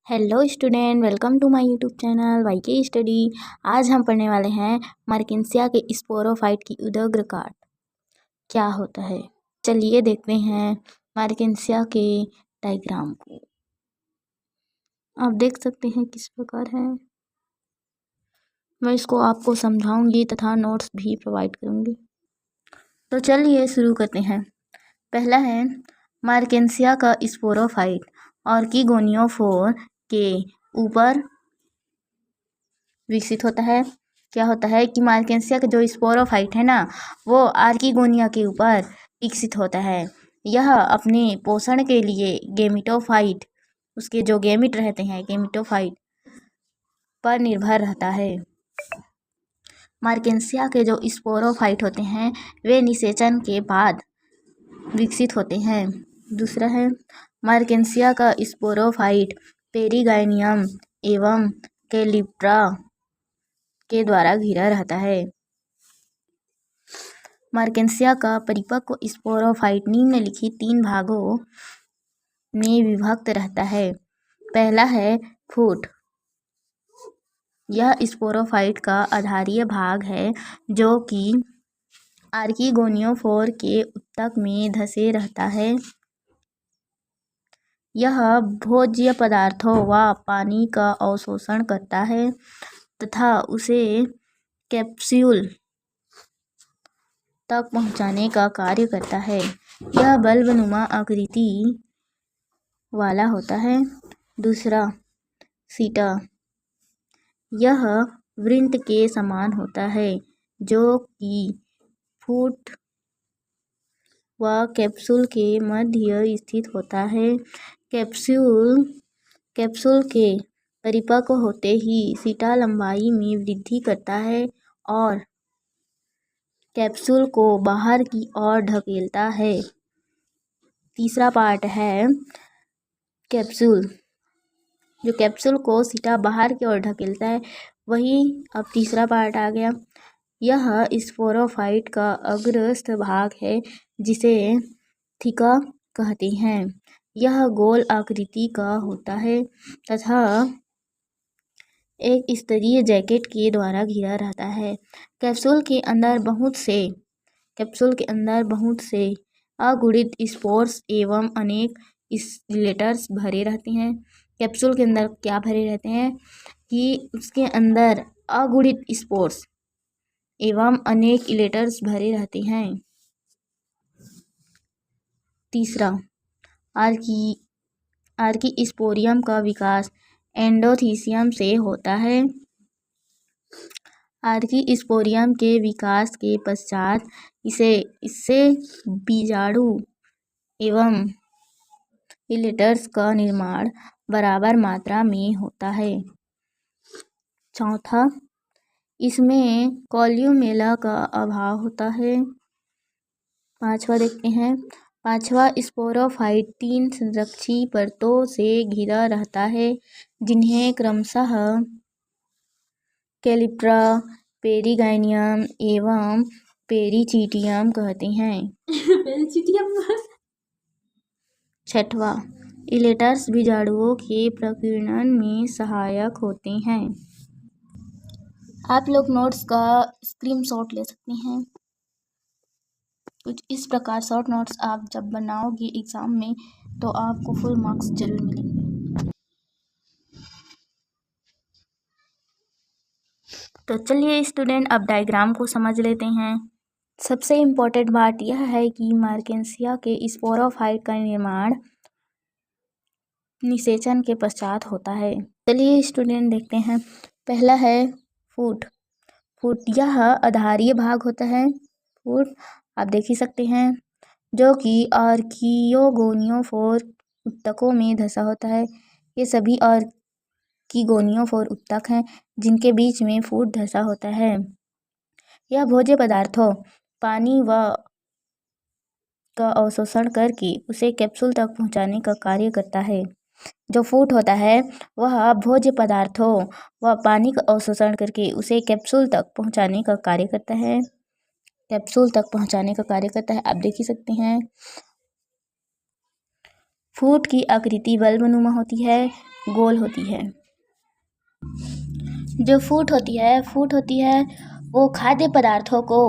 Hello student, welcome to my YouTube channel YK study. आज हम पढ़ने वाले हैं मार्केंसिया के स्पोरोफाइट की उदग्र काट क्या होता है। चलिए देखते हैं मार्केंसिया के डायग्राम को। आप देख सकते हैं किस प्रकार है। मैं इसको आपको समझाऊंगी तथा नोट्स भी प्रोवाइड करूंगी। तो चलिए शुरू करते हैं। पहला है मार्केंसिया का स्पोरोफाइट ऑर्किगोनियोफोर के ऊपर विकसित होता है। क्या होता है कि मार्केंसिया का जो स्पोरोफाइट है ना, वो आर्किगोनिया के ऊपर विकसित होता है। यह अपने पोषण के लिए गेमिटोफाइट, उसके जो गेमिट रहते हैं गेमिटोफाइट पर निर्भर रहता है। मार्केंसिया के जो स्पोरोफाइट होते हैं वे निषेचन के बाद विकसित होते हैं। दूसरा है मार्केंसिया का स्पोरोफाइट पेरिगाइनियम एवं कैलिप्ट्रा के द्वारा घिरा रहता है। मार्केंसिया का परिपक्व स्पोरोफाइट निम्नलिखित 3 भागों में विभक्त रहता है। पहला है फूट। यह स्पोरोफाइट का आधारीय भाग है जो कि आर्किगोनियोफोर के उत्तक में धंसे रहता है। यह भोज्य पदार्थों व पानी का अवशोषण करता है तथा उसे कैप्सूल तक पहुंचाने का कार्य करता है। यह बल्बनुमा आकृति वाला होता है। दूसरा सीटा। यह वृंत के समान होता है जो कि फूट व कैप्सूल के मध्य स्थित होता है। कैप्सूल के परिपक्व होते ही सीटा लंबाई में वृद्धि करता है और कैप्सूल को बाहर की ओर ढकेलता है। तीसरा पार्ट है कैप्सूल। जो कैप्सूल को सीटा बाहर की ओर ढकेलता है वही अब तीसरा पार्ट आ गया। यह स्पोरोफाइट का अग्रस्थ भाग है जिसे थिका कहते हैं। यह गोल आकृति का होता है तथा एक स्तरीय जैकेट के द्वारा घिरा रहता है। कैप्सूल के अंदर बहुत से अगुणित स्पोर्स एवं अनेक इलेटर्स भरे रहते हैं। कैप्सूल के अंदर क्या भरे रहते हैं कि उसके अंदर अगुणित स्पोर्स एवं अनेक इलेटर्स भरे रहते हैं। तीसरा आर्कीस्पोरियम का विकास एंडोथीसियम से होता है। आर्कीस्पोरियम के विकास के पश्चात इससे बीजाणु एवं इलेटर्स का निर्माण बराबर मात्रा में होता है। चौथा, इसमें कॉल्यूमेला का अभाव होता है। पांचवा देखते हैं। पांचवा स्पोरोफाइट 3 संरक्षी परतों से घिरा रहता है जिन्हें क्रमशः कैलिप्ट्रा, पेरिगाइनियम एवं पेरिचिटियम कहते हैं। छठवा, इलेटर्स बीजाणुओं के प्रकीर्णन में सहायक होते हैं। आप लोग नोट्स का स्क्रीनशॉट ले सकते हैं। कुछ इस प्रकार शॉर्ट नोट्स आप जब बनाओगे एग्जाम में तो आपको फुल मार्क्स जरूर मिलेंगे। तो चलिए स्टूडेंट, अब डायग्राम को समझ लेते हैं। सबसे इम्पोर्टेंट बात यह है कि मार्केंसिया के स्पोरोफाइट का निर्माण निषेचन के पश्चात होता है। चलिए स्टूडेंट देखते हैं। पहला है फूट। यह आधारीय भाग होता है। फूट आप देख ही सकते हैं जो कि आर्कियोगोनियोफोर उत्तकों में धंसा होता है। ये सभी आर्किगोनियोफोर उत्तक हैं जिनके बीच में फूट धंसा होता है। यह भोज्य पदार्थों पानी व का अवशोषण करके उसे कैप्सूल तक पहुंचाने का कार्य करता है। जो फूट होता है वह भोज्य पदार्थों व पानी का अवशोषण करके उसे कैप्सूल तक पहुंचाने का कार्य करता है। आप देख ही सकते हैं। फूड की आकृति बल्बनुमा होती है, गोल होती है। जो फूड होती है वो खाद्य पदार्थों को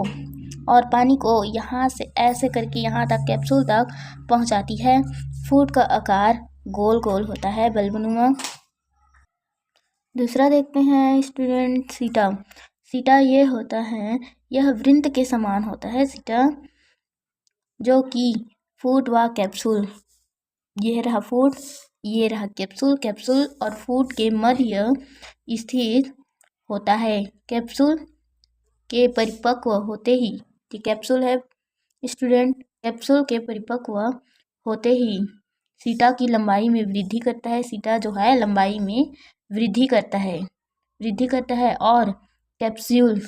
और पानी को यहाँ से ऐसे करके यहाँ तक कैप्सूल तक पहुँचाती है। फूड का आकार गोल गोल होता है, बल्बनुमा। दूसरा देखते हैं स्टूडेंट, सीटा। सीटा ये होता है, यह वृंत के समान होता है सीटा, जो कि फूड व कैप्सूल, ये रहा फूड, ये रहा कैप्सूल, कैप्सूल और फूड के मध्य स्थित होता है। कैप्सूल के परिपक्व होते ही, कि कैप्सूल है स्टूडेंट, कैप्सूल के परिपक्व होते ही सीटा की लंबाई में वृद्धि करता है। सीटा जो है लंबाई में वृद्धि करता है और कैप्सूल,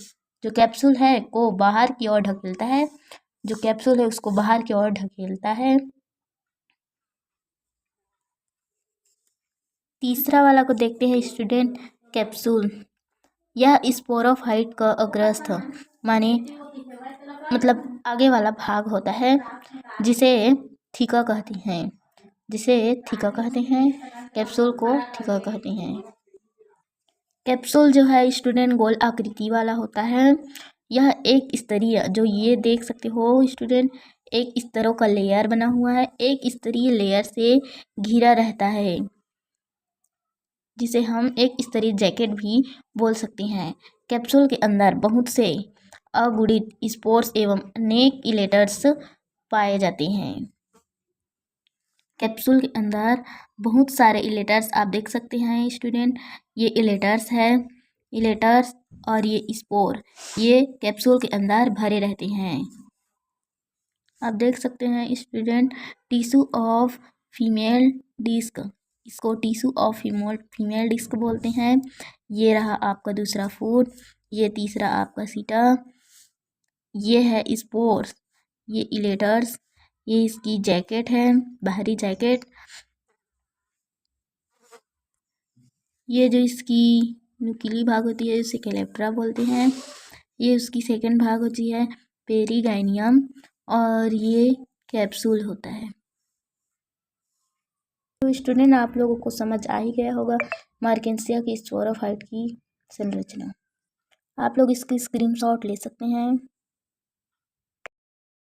जो कैप्सूल है को बाहर की ओर ढकेलता है, जो कैप्सूल है उसको बाहर की ओर ढकेलता है। तीसरा वाला को देखते हैं स्टूडेंट, कैप्सूल। यह स्पोरोफाइट का अग्रस्थ माने मतलब आगे वाला भाग होता है, जिसे थीका कहते हैं, कैप्सूल को थीका कहते हैं। कैप्सूल जो है स्टूडेंट गोल आकृति वाला होता है। यह एक स्तरीय, जो ये देख सकते हो स्टूडेंट, एक स्तरों का लेयर बना हुआ है, एक स्तरीय लेयर से घिरा रहता है, जिसे हम एक स्तरीय जैकेट भी बोल सकते हैं। कैप्सूल के अंदर बहुत से अगुणित स्पोर्स एवं अनेक इलेटर्स पाए जाते हैं। कैप्सूल के अंदर बहुत सारे इलेटर्स आप देख सकते हैं स्टूडेंट, ये इलेटर्स है, इलेटर्स और ये स्पोर, ये कैप्सूल के अंदर भरे रहते हैं। आप देख सकते हैं student, tissue of female disc, इसको टिश्यू ऑफ फीमेल डिस्क बोलते हैं। ये रहा आपका दूसरा फूड, ये तीसरा आपका सीटा, ये है स्पोर्स, ये इलेटर्स, ये इसकी जैकेट है, बाहरी जैकेट। ये जो इसकी नुकीली भाग होती है उसे कैलेप्ट्रा बोलते हैं। ये उसकी सेकंड भाग होती है पेरिगाइनियम, और ये कैप्सूल होता है। तो स्टूडेंट आप लोगों को समझ आ ही गया होगा मार्केंसिया की स्पोरोफाइट की संरचना। आप लोग इसकी स्क्रीनशॉट ले सकते हैं।